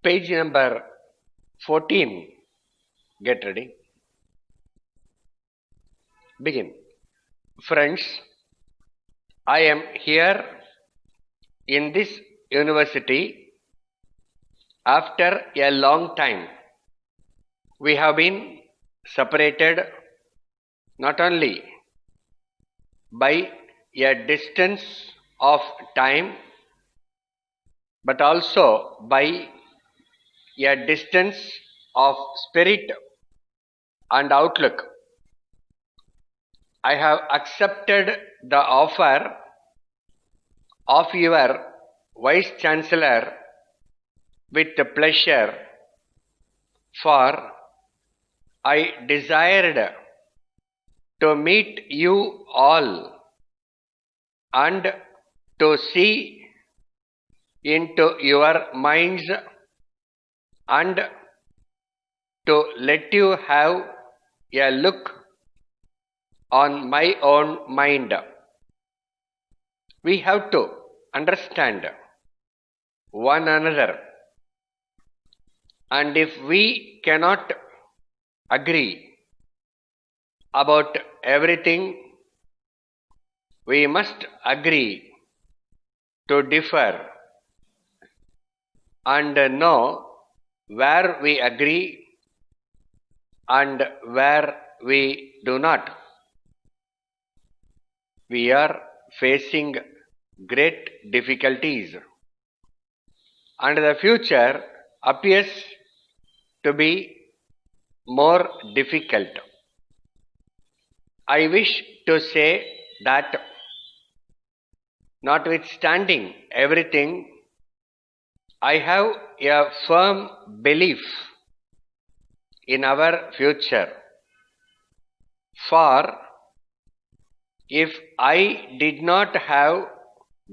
Page number 14. Get ready. Begin. Friends, I am here in this university after a long time. We have been separated not only by a distance of time but also by a distance of spirit and outlook. I have accepted the offer of your Vice Chancellor with pleasure, for I desired to meet you all and to see into your minds and to let you have a look on my own mind. We have to understand one another, and if we cannot agree about everything, we must agree to differ and know where we agree and where we do not. We are facing great difficulties, and the future appears to be more difficult. I wish to say that notwithstanding everything, I have a firm belief in our future. For if I did not have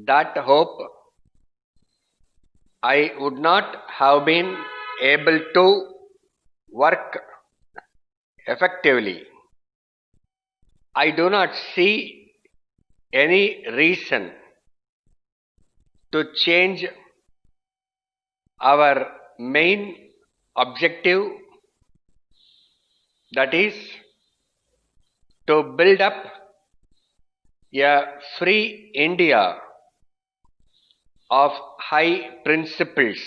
that hope, I would not have been able to work effectively. I do not see any reason to change our main objective, that is, to build up a free India of high principles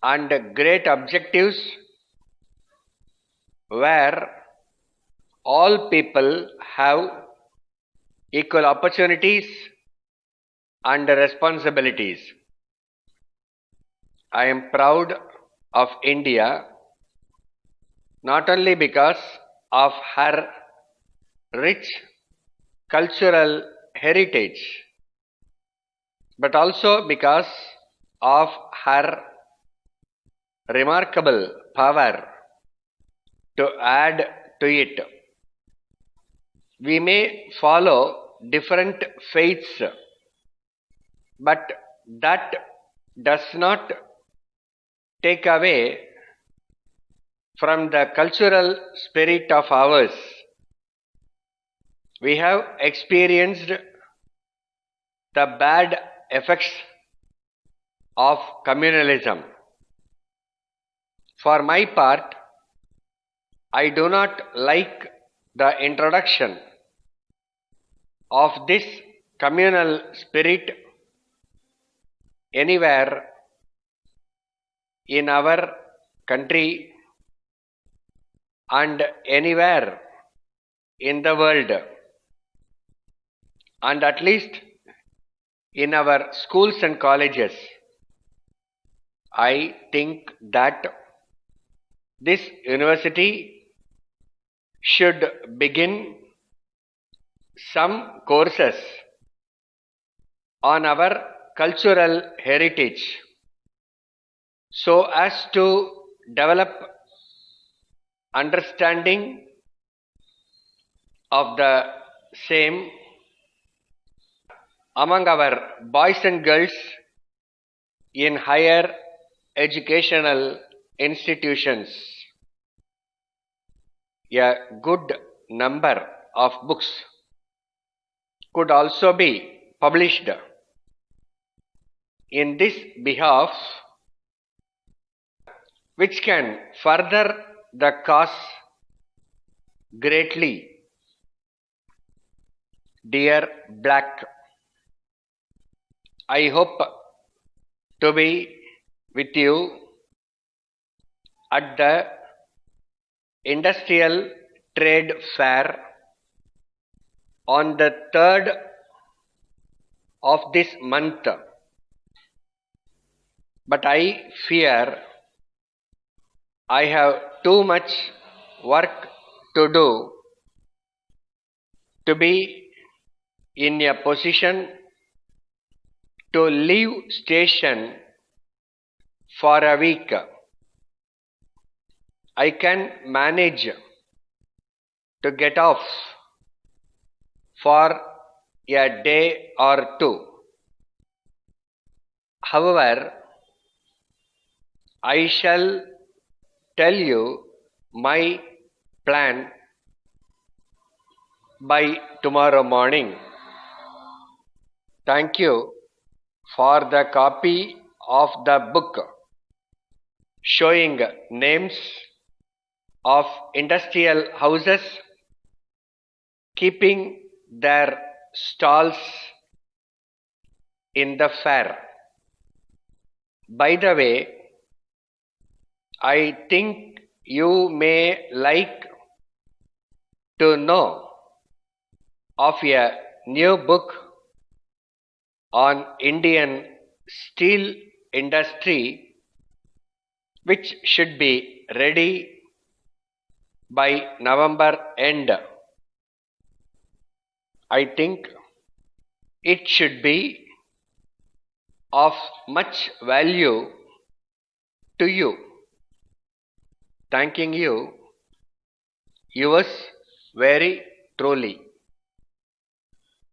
and great objectives where all people have equal opportunities and responsibilities. I am proud of India not only because of her rich cultural heritage, but also because of her remarkable power to add to it. We may follow different faiths, but that does not take away from the cultural spirit of ours. We have experienced the bad effects of communalism. For my part, I do not like the introduction of this communal spirit anywhere in our country and anywhere in the world, and at least in our schools and colleges. I think that this university should begin some courses on our cultural heritage so as to develop understanding of the same among our boys and girls in higher educational institutions. A good number of books could also be published in this behalf, which can further the cause greatly. Dear Black, I hope to be with you at the Industrial Trade Fair on the 3rd of this month, but I fear I have too much work to do to be in a position to leave station for a week. I can manage to get off for a day or two. However, I shall tell you my plan by tomorrow morning. Thank you for the copy of the book showing names of industrial houses keeping their stalls in the fair. By the way, I think you may like to know of a new book on Indian steel industry which should be ready by November end. I think it should be of much value to you. Thanking you, yours very truly.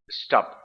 Stop.